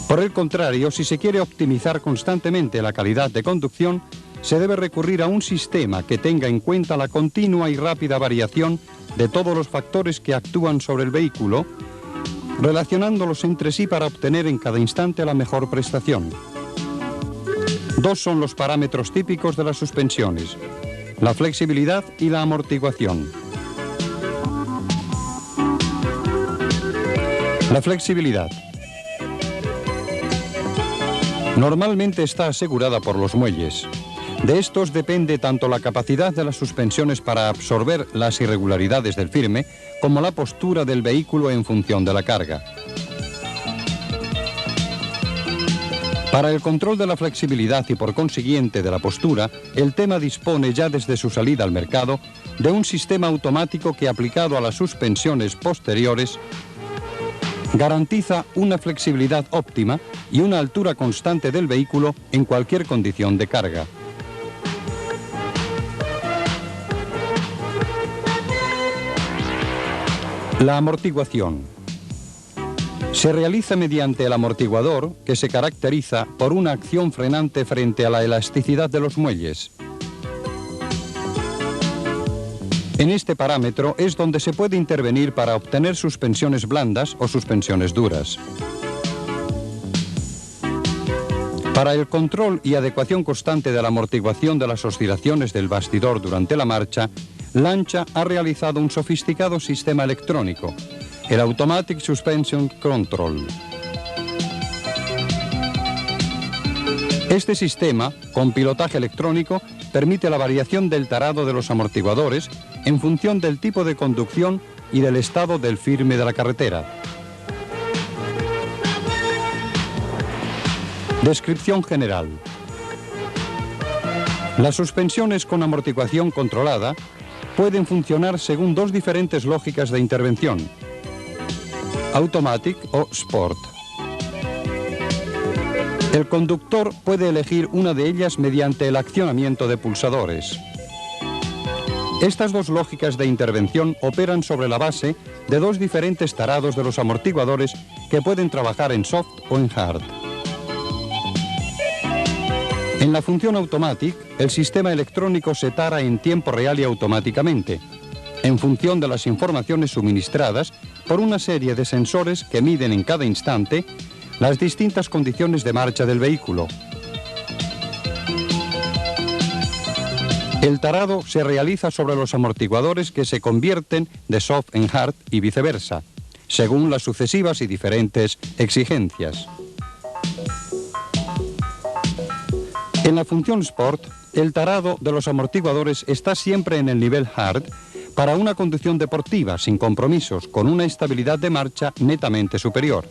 Por el contrario, si se quiere optimizar constantemente la calidad de conducción, se debe recurrir a un sistema que tenga en cuenta la continua y rápida variación de todos los factores que actúan sobre el vehículo, relacionándolos entre sí para obtener en cada instante la mejor prestación. Dos son los parámetros típicos de las suspensiones: la flexibilidad y la amortiguación. La flexibilidad normalmente está asegurada por los muelles. De estos depende tanto la capacidad de las suspensiones para absorber las irregularidades del firme, como la postura del vehículo en función de la carga. Para el control de la flexibilidad y por consiguiente de la postura, el tema dispone ya desde su salida al mercado de un sistema automático que, aplicado a las suspensiones posteriores, garantiza una flexibilidad óptima y una altura constante del vehículo en cualquier condición de carga. La amortiguación se realiza mediante el amortiguador, que se caracteriza por una acción frenante frente a la elasticidad de los muelles. En este parámetro es donde se puede intervenir para obtener suspensiones blandas o suspensiones duras. Para el control y adecuación constante de la amortiguación de las oscilaciones del bastidor durante la marcha, Lancia ha realizado un sofisticado sistema electrónico, el Automatic Suspension Control. Este sistema, con pilotaje electrónico, permite la variación del tarado de los amortiguadores en función del tipo de conducción y del estado del firme de la carretera. Descripción general. Las suspensiones con amortiguación controlada pueden funcionar según dos diferentes lógicas de intervención: Automatic o Sport. El conductor puede elegir una de ellas mediante el accionamiento de pulsadores. Estas dos lógicas de intervención operan sobre la base de dos diferentes tarados de los amortiguadores que pueden trabajar en soft o en hard. En la función Automatic, el sistema electrónico se tara en tiempo real y automáticamente, en función de las informaciones suministradas por una serie de sensores que miden en cada instante las distintas condiciones de marcha del vehículo. El tarado se realiza sobre los amortiguadores, que se convierten de soft en hard y viceversa, según las sucesivas y diferentes exigencias. En la función Sport, el tarado de los amortiguadores está siempre en el nivel hard para una conducción deportiva sin compromisos, con una estabilidad de marcha netamente superior.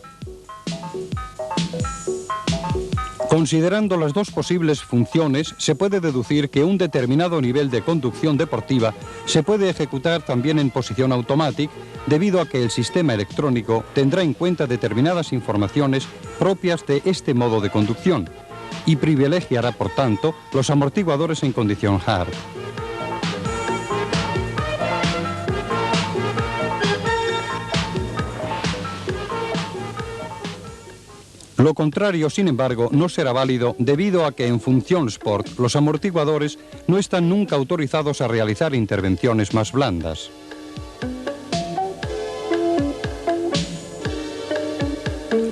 Considerando las dos posibles funciones, se puede deducir que un determinado nivel de conducción deportiva se puede ejecutar también en posición automática, debido a que el sistema electrónico tendrá en cuenta determinadas informaciones propias de este modo de conducción y privilegiará, por tanto, los amortiguadores en condición hard. Lo contrario, sin embargo, no será válido, debido a que en función Sport los amortiguadores no están nunca autorizados a realizar intervenciones más blandas.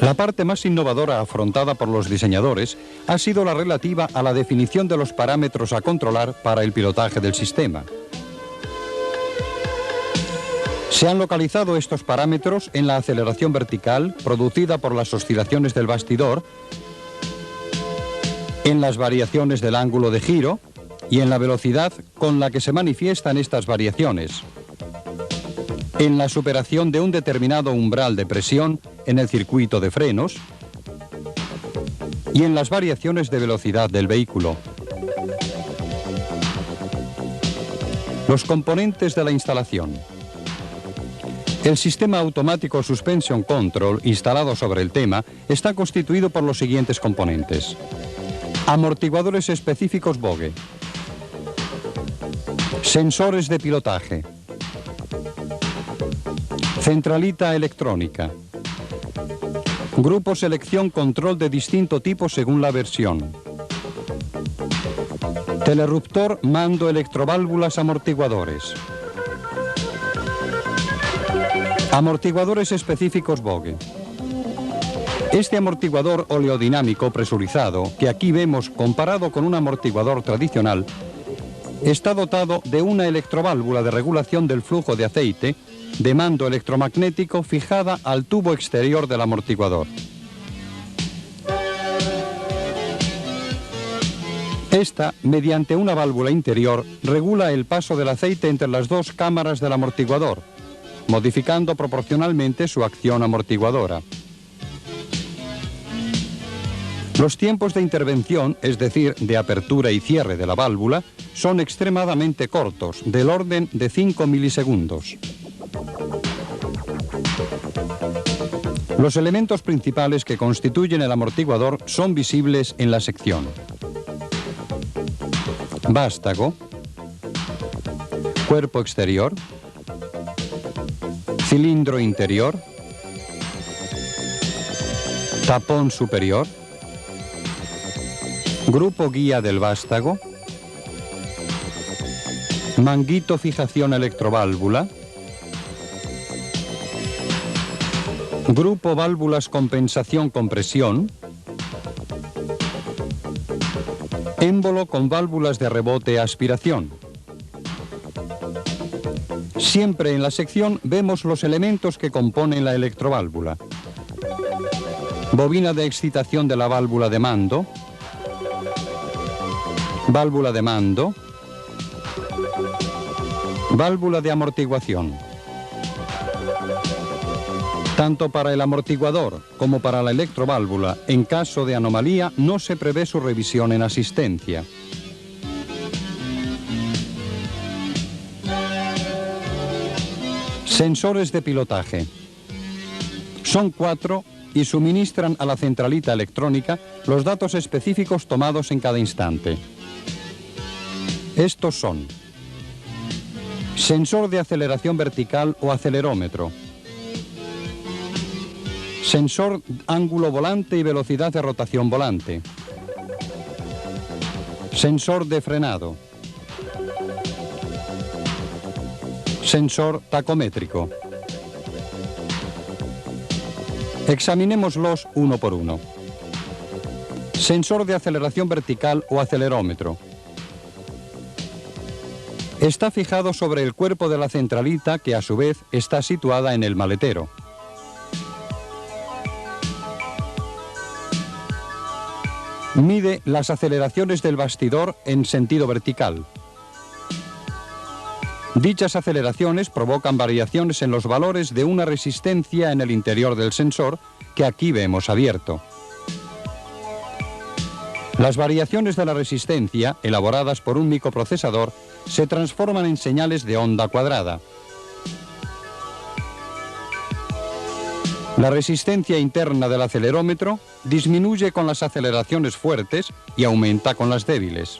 La parte más innovadora afrontada por los diseñadores ha sido la relativa a la definición de los parámetros a controlar para el pilotaje del sistema. Se han localizado estos parámetros en la aceleración vertical producida por las oscilaciones del bastidor, en las variaciones del ángulo de giro y en la velocidad con la que se manifiestan estas variaciones, en la superación de un determinado umbral de presión en el circuito de frenos y en las variaciones de velocidad del vehículo. Los componentes de la instalación. El sistema automático Suspension Control instalado sobre el tema está constituido por los siguientes componentes: amortiguadores específicos Bogue, sensores de pilotaje, centralita electrónica, Grupo selección control de distinto tipo según la versión. Telerruptor mando electroválvulas amortiguadores. Amortiguadores específicos Bogue. Este amortiguador oleodinámico presurizado, que aquí vemos comparado con un amortiguador tradicional, está dotado de una electroválvula de regulación del flujo de aceite de mando electromagnético fijada al tubo exterior del amortiguador. Esta, mediante una válvula interior, regula el paso del aceite entre las dos cámaras del amortiguador, modificando proporcionalmente su acción amortiguadora. Los tiempos de intervención, es decir, de apertura y cierre de la válvula, son extremadamente cortos, del orden de 5 milisegundos. Los elementos principales que constituyen el amortiguador son visibles en la sección. Vástago, cuerpo exterior, cilindro interior, tapón superior, grupo guía del vástago, manguito fijación electroválvula, grupo válvulas compensación compresión, émbolo con válvulas de rebote aspiración. Siempre en la sección vemos los elementos que componen la electroválvula. Bobina de excitación de la válvula de mando, válvula de mando, válvula de amortiguación. Tanto para el amortiguador como para la electroválvula, en caso de anomalía, no se prevé su revisión en asistencia. Sensores de pilotaje. Son 4 y suministran a la centralita electrónica los datos específicos tomados en cada instante. Estos son: sensor de aceleración vertical o acelerómetro, sensor ángulo volante y velocidad de rotación volante, sensor de frenado, sensor tacométrico. Examinémoslos uno por uno. Sensor de aceleración vertical o acelerómetro. Está fijado sobre el cuerpo de la centralita, que a su vez está situada en el maletero. Mide las aceleraciones del bastidor en sentido vertical. Dichas aceleraciones provocan variaciones en los valores de una resistencia en el interior del sensor, que aquí vemos abierto. Las variaciones de la resistencia, elaboradas por un microprocesador, se transforman en señales de onda cuadrada. La resistencia interna del acelerómetro disminuye con las aceleraciones fuertes y aumenta con las débiles.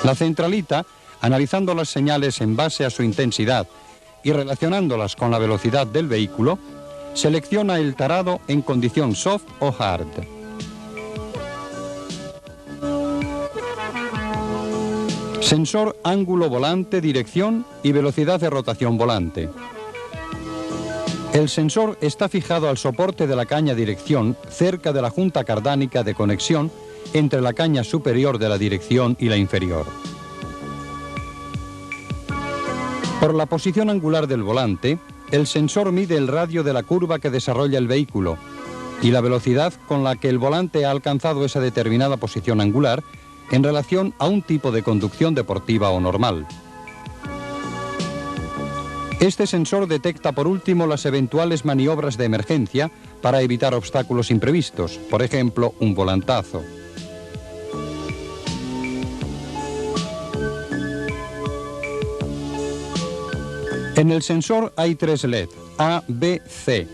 La centralita, analizando las señales en base a su intensidad y relacionándolas con la velocidad del vehículo, selecciona el tarado en condición soft o hard. Sensor ángulo volante, dirección y velocidad de rotación volante. El sensor está fijado al soporte de la caña dirección cerca de la junta cardánica de conexión entre la caña superior de la dirección y la inferior. Por la posición angular del volante, el sensor mide el radio de la curva que desarrolla el vehículo y la velocidad con la que el volante ha alcanzado esa determinada posición angular en relación a un tipo de conducción deportiva o normal. Este sensor detecta por último las eventuales maniobras de emergencia para evitar obstáculos imprevistos, por ejemplo, un volantazo. En el sensor hay 3 LED, A, B, C,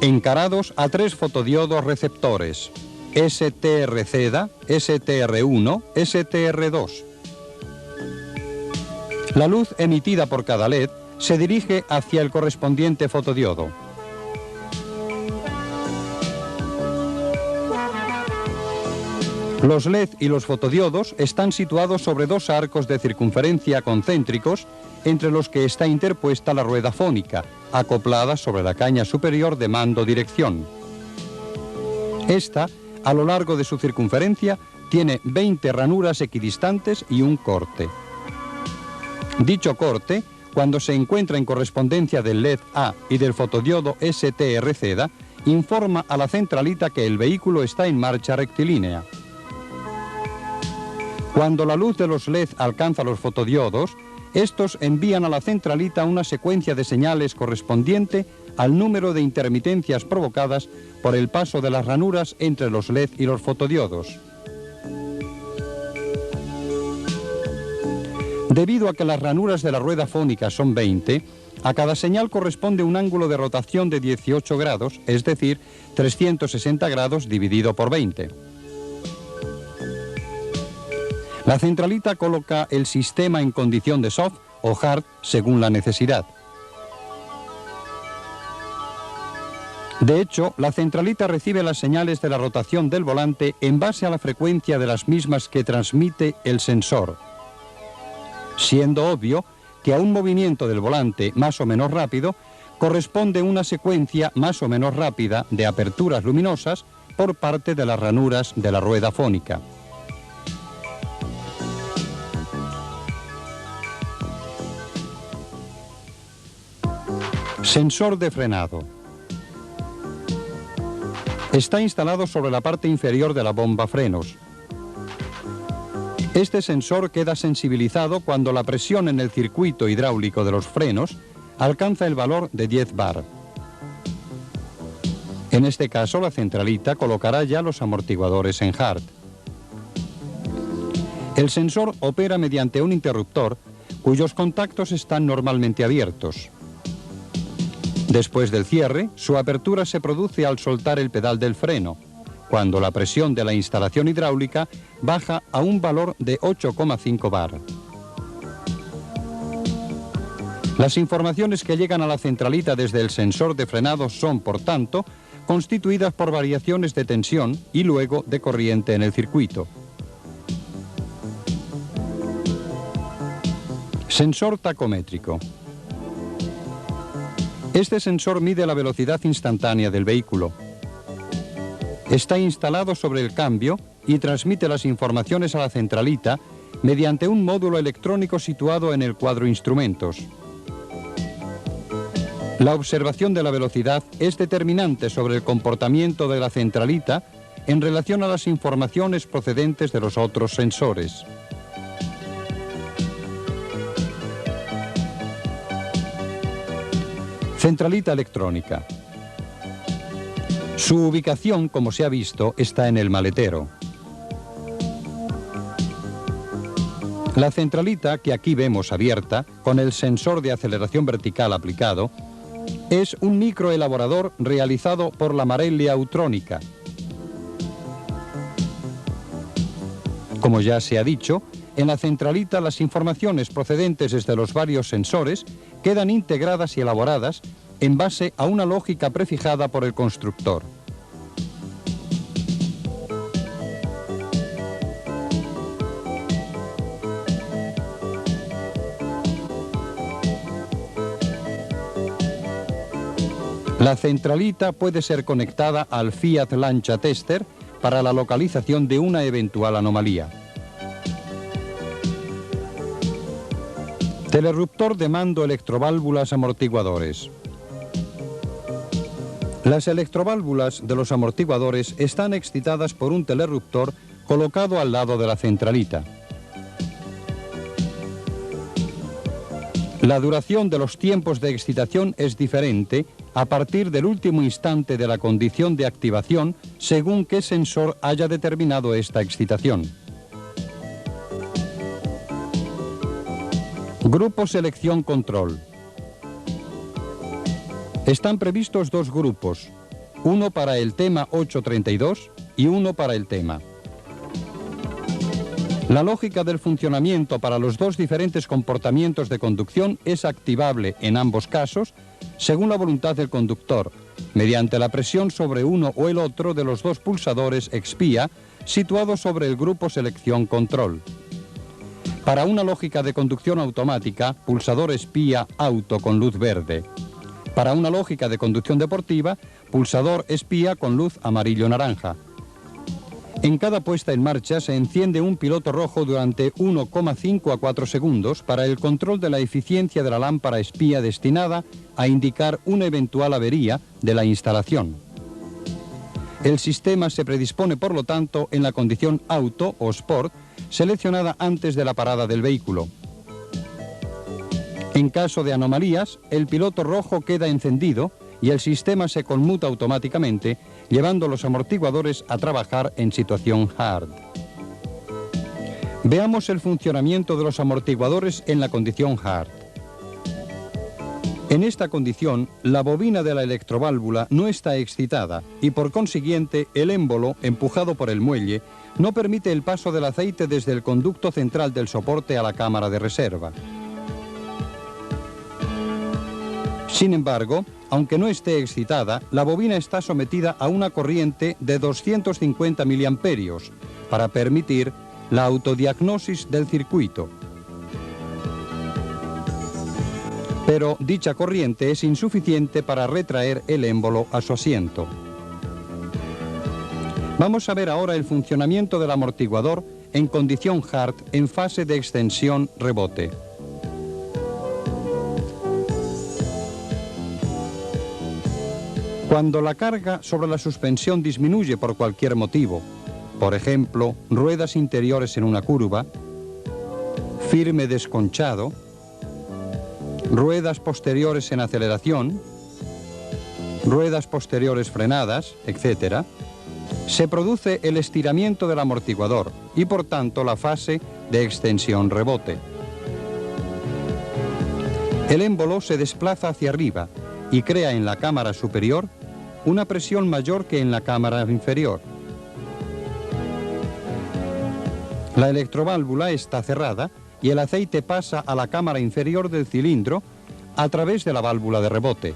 encarados a 3 fotodiodos receptores, STR-CEDA, STR1, STR2. La luz emitida por cada LED se dirige hacia el correspondiente fotodiodo. Los LED y los fotodiodos están situados sobre dos arcos de circunferencia concéntricos entre los que está interpuesta la rueda fónica, acoplada sobre la caña superior de mando-dirección. Esta, a lo largo de su circunferencia, tiene 20 ranuras equidistantes y un corte. Dicho corte, cuando se encuentra en correspondencia del LED A y del fotodiodo STRZ, informa a la centralita que el vehículo está en marcha rectilínea. Cuando la luz de los LED alcanza los fotodiodos, estos envían a la centralita una secuencia de señales correspondiente al número de intermitencias provocadas por el paso de las ranuras entre los LED y los fotodiodos. Debido a que las ranuras de la rueda fónica son 20, a cada señal corresponde un ángulo de rotación de 18 grados, es decir, 360 grados dividido por 20. La centralita coloca el sistema en condición de soft o hard según la necesidad. De hecho, la centralita recibe las señales de la rotación del volante en base a la frecuencia de las mismas que transmite el sensor, siendo obvio que a un movimiento del volante más o menos rápido corresponde una secuencia más o menos rápida de aperturas luminosas por parte de las ranuras de la rueda fónica. Sensor de frenado. Está instalado sobre la parte inferior de la bomba frenos. Este sensor queda sensibilizado cuando la presión en el circuito hidráulico de los frenos alcanza el valor de 10 bar. En este caso, la centralita colocará ya los amortiguadores en hard. El sensor opera mediante un interruptor cuyos contactos están normalmente abiertos. Después del cierre, su apertura se produce al soltar el pedal del freno, cuando la presión de la instalación hidráulica baja a un valor de 8,5 bar. Las informaciones que llegan a la centralita desde el sensor de frenado son, por tanto, constituidas por variaciones de tensión y luego de corriente en el circuito. Sensor tacométrico. Este sensor mide la velocidad instantánea del vehículo. Está instalado sobre el cambio y transmite las informaciones a la centralita mediante un módulo electrónico situado en el cuadro instrumentos. La observación de la velocidad es determinante sobre el comportamiento de la centralita en relación a las informaciones procedentes de los otros sensores. Centralita electrónica. Su ubicación, como se ha visto, está en el maletero. La centralita, que aquí vemos abierta, con el sensor de aceleración vertical aplicado, es un microelaborador realizado por la Marelli Autronica. Como ya se ha dicho, en la centralita las informaciones procedentes desde los varios sensores quedan integradas y elaboradas en base a una lógica prefijada por el constructor. La centralita puede ser conectada al Fiat Lancia Tester para la localización de una eventual anomalía. Telerruptor de mando electroválvulas amortiguadores. Las electroválvulas de los amortiguadores están excitadas por un telerruptor colocado al lado de la centralita. La duración de los tiempos de excitación es diferente a partir del último instante de la condición de activación según qué sensor haya determinado esta excitación. Grupo Selección Control. Están previstos dos grupos, uno para el tema 832 y uno para el tema. La lógica del funcionamiento para los dos diferentes comportamientos de conducción es activable en ambos casos según la voluntad del conductor, mediante la presión sobre uno o el otro de los dos pulsadores expía situado sobre el grupo selección control. Para una lógica de conducción automática, pulsador espía auto con luz verde. Para una lógica de conducción deportiva, pulsador espía con luz amarillo-naranja. En cada puesta en marcha se enciende un piloto rojo durante 1,5 a 4 segundos para el control de la eficiencia de la lámpara espía destinada a indicar una eventual avería de la instalación. El sistema se predispone, por lo tanto, en la condición auto o sport, seleccionada antes de la parada del vehículo. En caso de anomalías, el piloto rojo queda encendido y el sistema se conmuta automáticamente, llevando los amortiguadores a trabajar en situación hard. Veamos el funcionamiento de los amortiguadores en la condición hard. En esta condición, la bobina de la electroválvula no está excitada y por consiguiente el émbolo, empujado por el muelle, no permite el paso del aceite desde el conducto central del soporte a la cámara de reserva. Sin embargo, aunque no esté excitada, la bobina está sometida a una corriente de 250 miliamperios para permitir la autodiagnosis del circuito. Pero dicha corriente es insuficiente para retraer el émbolo a su asiento. Vamos a ver ahora el funcionamiento del amortiguador en condición hard en fase de extensión-rebote. Cuando la carga sobre la suspensión disminuye por cualquier motivo, por ejemplo, ruedas interiores en una curva, firme desconchado, ruedas posteriores en aceleración, ruedas posteriores frenadas, etc., se produce el estiramiento del amortiguador y por tanto la fase de extensión-rebote. El émbolo se desplaza hacia arriba y crea en la cámara superior una presión mayor que en la cámara inferior. La electroválvula está cerrada y el aceite pasa a la cámara inferior del cilindro a través de la válvula de rebote.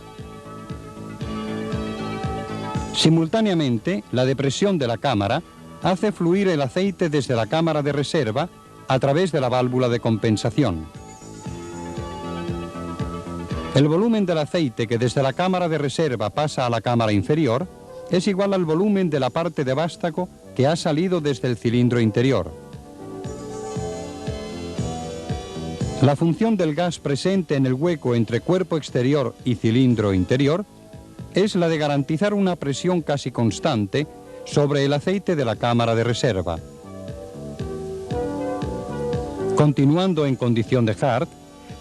Simultáneamente, la depresión de la cámara hace fluir el aceite desde la cámara de reserva a través de la válvula de compensación. El volumen del aceite que desde la cámara de reserva pasa a la cámara inferior es igual al volumen de la parte de vástago que ha salido desde el cilindro interior. La función del gas presente en el hueco entre cuerpo exterior y cilindro interior es la de garantizar una presión casi constante sobre el aceite de la cámara de reserva. Continuando en condición de hard,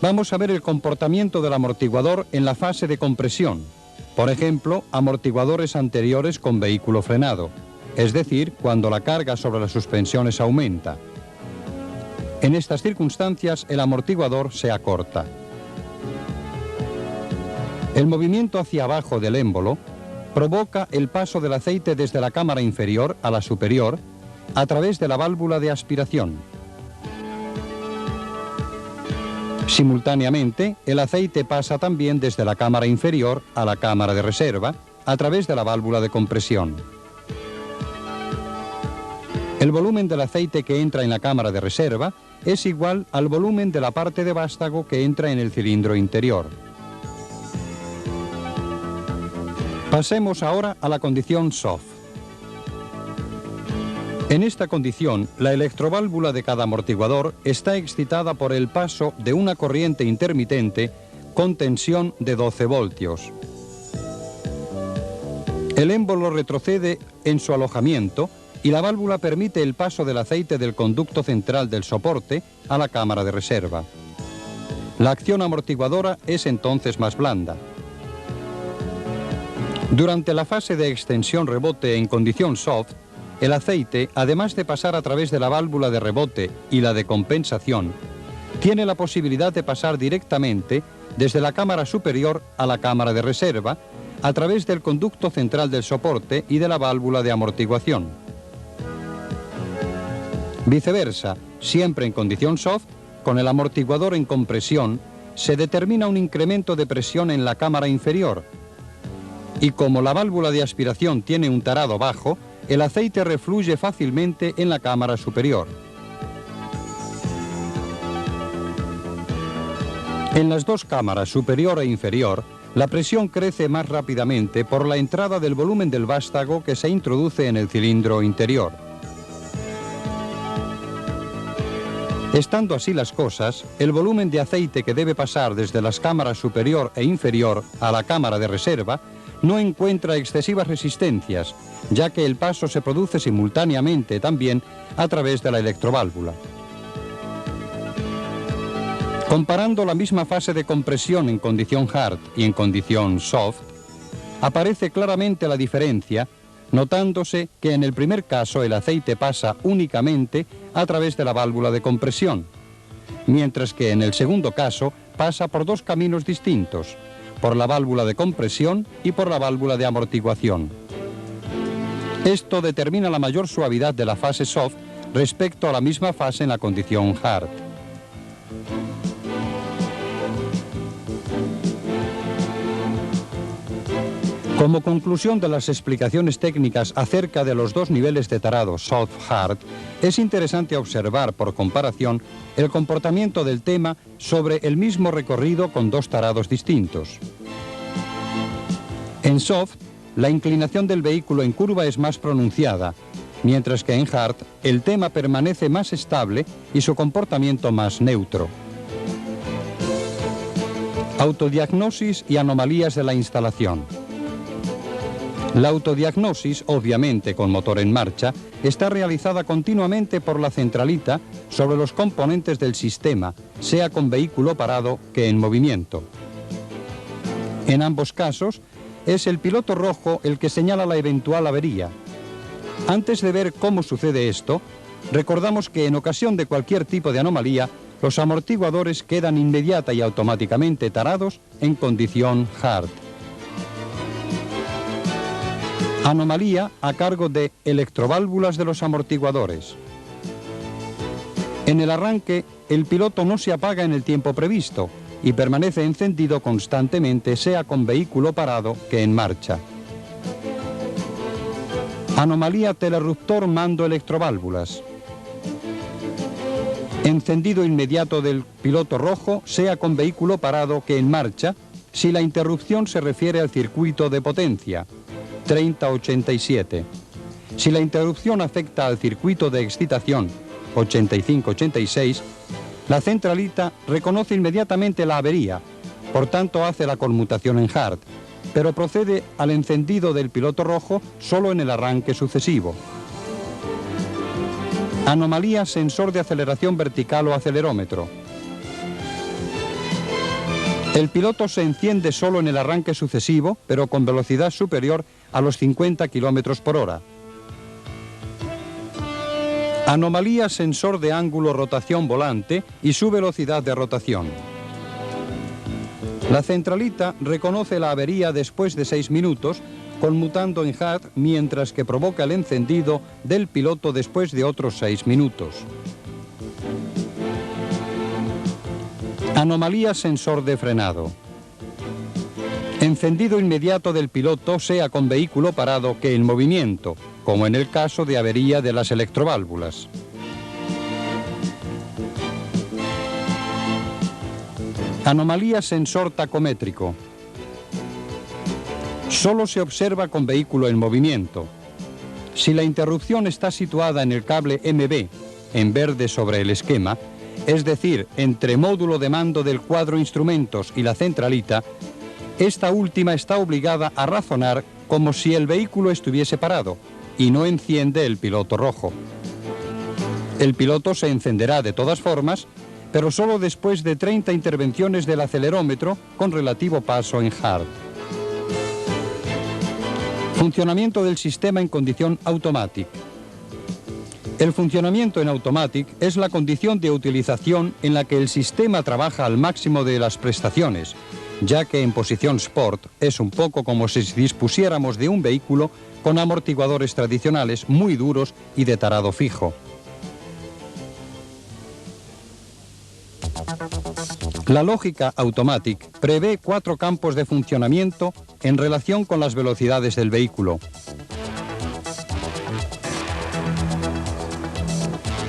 vamos a ver el comportamiento del amortiguador en la fase de compresión. Por ejemplo, amortiguadores anteriores con vehículo frenado, es decir, cuando la carga sobre las suspensiones aumenta. En estas circunstancias, el amortiguador se acorta. El movimiento hacia abajo del émbolo provoca el paso del aceite desde la cámara inferior a la superior a través de la válvula de aspiración. Simultáneamente, el aceite pasa también desde la cámara inferior a la cámara de reserva a través de la válvula de compresión. El volumen del aceite que entra en la cámara de reserva es igual al volumen de la parte de vástago que entra en el cilindro interior. Pasemos ahora a la condición soft. En esta condición, la electroválvula de cada amortiguador está excitada por el paso de una corriente intermitente con tensión de 12 voltios. El émbolo retrocede en su alojamiento y la válvula permite el paso del aceite del conducto central del soporte a la cámara de reserva. La acción amortiguadora es entonces más blanda. Durante la fase de extensión-rebote en condición soft, el aceite, además de pasar a través de la válvula de rebote y la de compensación, tiene la posibilidad de pasar directamente desde la cámara superior a la cámara de reserva a través del conducto central del soporte y de la válvula de amortiguación. Viceversa, siempre en condición soft, con el amortiguador en compresión, se determina un incremento de presión en la cámara inferior, y como la válvula de aspiración tiene un tarado bajo, el aceite refluye fácilmente en la cámara superior. En las dos cámaras, superior e inferior, la presión crece más rápidamente por la entrada del volumen del vástago que se introduce en el cilindro interior. Estando así las cosas, el volumen de aceite que debe pasar desde las cámaras superior e inferior a la cámara de reserva no encuentra excesivas resistencias, ya que el paso se produce simultáneamente también a través de la electroválvula. Comparando la misma fase de compresión en condición hard y en condición soft, aparece claramente la diferencia, notándose que en el primer caso el aceite pasa únicamente a través de la válvula de compresión, mientras que en el segundo caso pasa por dos caminos distintos, por la válvula de compresión y por la válvula de amortiguación. Esto determina la mayor suavidad de la fase soft respecto a la misma fase en la condición hard. Como conclusión de las explicaciones técnicas acerca de los dos niveles de tarado soft-hard, es interesante observar por comparación el comportamiento del tema sobre el mismo recorrido con dos tarados distintos. En soft, la inclinación del vehículo en curva es más pronunciada, mientras que en hard el tema permanece más estable y su comportamiento más neutro. Autodiagnosis y anomalías de la instalación. La autodiagnosis, obviamente con motor en marcha, está realizada continuamente por la centralita sobre los componentes del sistema, sea con vehículo parado que en movimiento. En ambos casos, es el piloto rojo el que señala la eventual avería. Antes de ver cómo sucede esto, recordamos que en ocasión de cualquier tipo de anomalía, los amortiguadores quedan inmediata y automáticamente tarados en condición hard. Anomalía a cargo de electroválvulas de los amortiguadores. En el arranque, el piloto no se apaga en el tiempo previsto y permanece encendido constantemente, sea con vehículo parado que en marcha. Anomalía telerruptor mando electroválvulas. Encendido inmediato del piloto rojo, sea con vehículo parado que en marcha, si la interrupción se refiere al circuito de potencia, 30-87. Si la interrupción afecta al circuito de excitación, 85-86, la centralita reconoce inmediatamente la avería, por tanto hace la conmutación en hard, pero procede al encendido del piloto rojo solo en el arranque sucesivo. Anomalía sensor de aceleración vertical o acelerómetro. El piloto se enciende solo en el arranque sucesivo, pero con velocidad superior a los 50 km por hora. Anomalía sensor de ángulo rotación volante y su velocidad de rotación. La centralita reconoce la avería después de 6 minutos, conmutando en hard, mientras que provoca el encendido del piloto después de otros 6 minutos. Anomalía sensor de frenado. Encendido inmediato del piloto, sea con vehículo parado que en movimiento, como en el caso de avería de las electroválvulas. Anomalía sensor tacométrico. Solo se observa con vehículo en movimiento. Si la interrupción está situada en el cable MB, en verde sobre el esquema, es decir, entre módulo de mando del cuadro instrumentos y la centralita, esta última está obligada a razonar como si el vehículo estuviese parado y no enciende el piloto rojo. El piloto se encenderá de todas formas, pero solo después de 30 intervenciones del acelerómetro con relativo paso en hard. Funcionamiento del sistema en condición automatic. El funcionamiento en automatic es la condición de utilización en la que el sistema trabaja al máximo de las prestaciones, ya que en posición sport es un poco como si dispusiéramos de un vehículo con amortiguadores tradicionales muy duros y de tarado fijo. La lógica automatic prevé 4 campos de funcionamiento en relación con las velocidades del vehículo.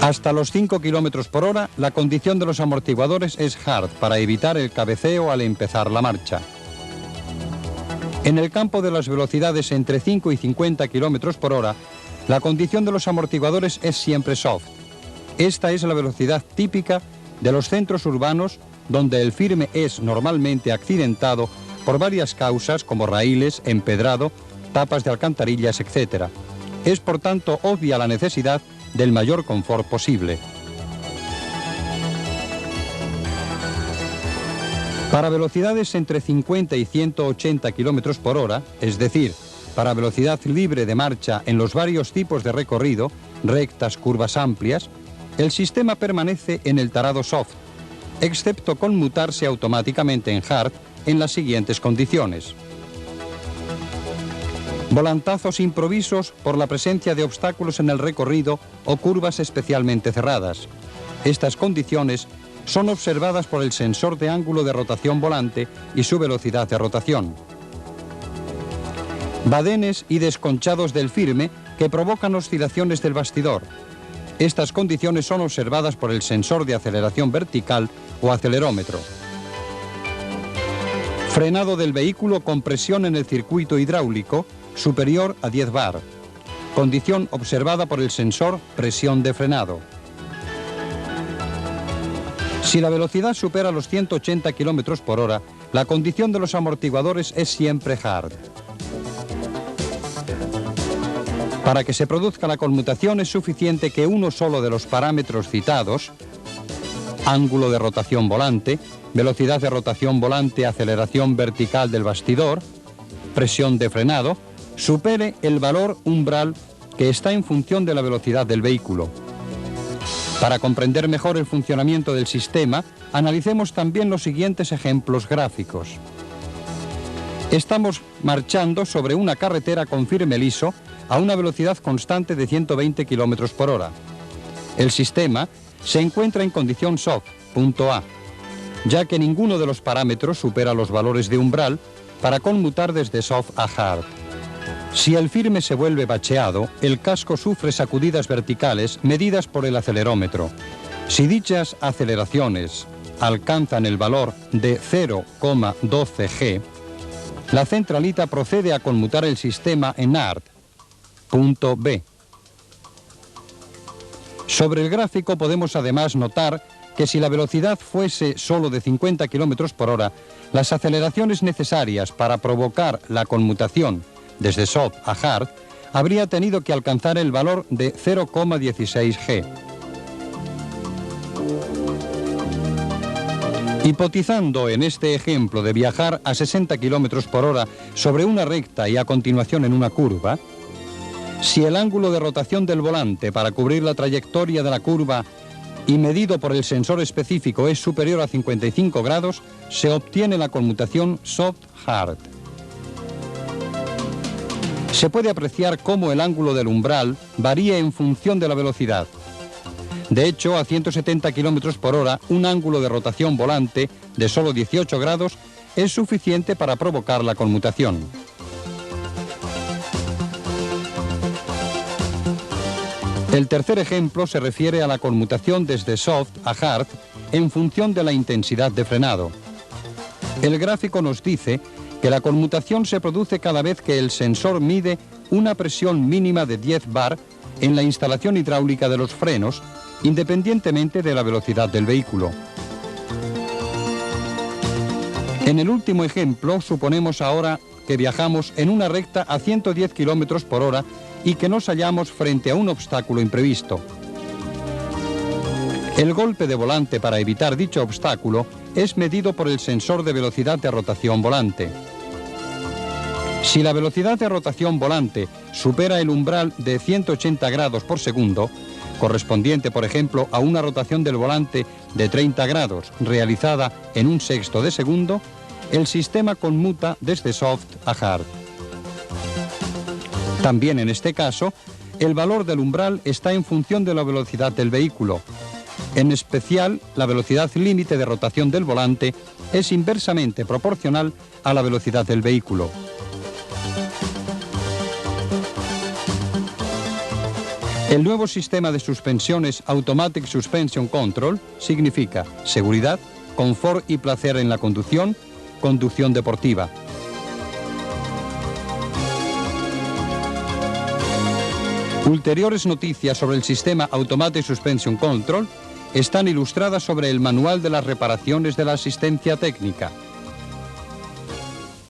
Hasta los 5 km por hora, la condición de los amortiguadores es hard para evitar el cabeceo al empezar la marcha. En el campo de las velocidades entre 5 y 50 km por hora, la condición de los amortiguadores es siempre soft. Esta es la velocidad típica de los centros urbanos donde el firme es normalmente accidentado por varias causas como raíles, empedrado, tapas de alcantarillas, etc. Es por tanto obvia la necesidad del mayor confort posible. Para velocidades entre 50 y 180 km por hora, es decir, para velocidad libre de marcha en los varios tipos de recorrido, rectas, curvas amplias, el sistema permanece en el tarado soft, excepto conmutarse automáticamente en hard en las siguientes condiciones. Volantazos improvisos por la presencia de obstáculos en el recorrido o curvas especialmente cerradas. Estas condiciones son observadas por el sensor de ángulo de rotación volante y su velocidad de rotación. Badenes y desconchados del firme que provocan oscilaciones del bastidor. Estas condiciones son observadas por el sensor de aceleración vertical o acelerómetro. Frenado del vehículo con presión en el circuito hidráulico superior a 10 bar. Condición observada por el sensor presión de frenado. Si la velocidad supera los 180 km por hora, la condición de los amortiguadores es siempre hard. Para que se produzca la conmutación es suficiente que uno solo de los parámetros citados, ángulo de rotación volante, velocidad de rotación volante, aceleración vertical del bastidor, presión de frenado, supere el valor umbral que está en función de la velocidad del vehículo. Para comprender mejor el funcionamiento del sistema, analicemos también los siguientes ejemplos gráficos. Estamos marchando sobre una carretera con firme liso a una velocidad constante de 120 km por hora. El sistema se encuentra en condición soft, punto A, ya que ninguno de los parámetros supera los valores de umbral para conmutar desde soft a hard. Si el firme se vuelve bacheado, el casco sufre sacudidas verticales medidas por el acelerómetro. Si dichas aceleraciones alcanzan el valor de 0,12 G, la centralita procede a conmutar el sistema en hard, punto B. Sobre el gráfico podemos además notar que si la velocidad fuese solo de 50 km por hora, las aceleraciones necesarias para provocar la conmutación desde soft a hard habría tenido que alcanzar el valor de 0,16 G. Hipotizando en este ejemplo de viajar a 60 km por hora sobre una recta y a continuación en una curva, si el ángulo de rotación del volante para cubrir la trayectoria de la curva y medido por el sensor específico es superior a 55 grados, se obtiene la conmutación soft-hard. Se puede apreciar cómo el ángulo del umbral varía en función de la velocidad. De hecho, a 170 km por hora, un ángulo de rotación volante de solo 18 grados es suficiente para provocar la conmutación. El tercer ejemplo se refiere a la conmutación desde soft a hard en función de la intensidad de frenado. El gráfico nos dice que la conmutación se produce cada vez que el sensor mide una presión mínima de 10 bar en la instalación hidráulica de los frenos, independientemente de la velocidad del vehículo. En el último ejemplo, suponemos ahora que viajamos en una recta a 110 km por hora y que nos hallamos frente a un obstáculo imprevisto. El golpe de volante para evitar dicho obstáculo es medido por el sensor de velocidad de rotación volante. Si la velocidad de rotación volante supera el umbral de 180 grados por segundo, correspondiente, por ejemplo, a una rotación del volante de 30 grados realizada en un sexto de segundo, el sistema conmuta desde soft a hard. También en este caso, el valor del umbral está en función de la velocidad del vehículo. En especial, la velocidad límite de rotación del volante es inversamente proporcional a la velocidad del vehículo. El nuevo sistema de suspensiones Automatic Suspension Control significa seguridad, confort y placer en la conducción, conducción deportiva. Ulteriores noticias sobre el sistema Automatic Suspension Control están ilustradas sobre el manual de las reparaciones de la asistencia técnica.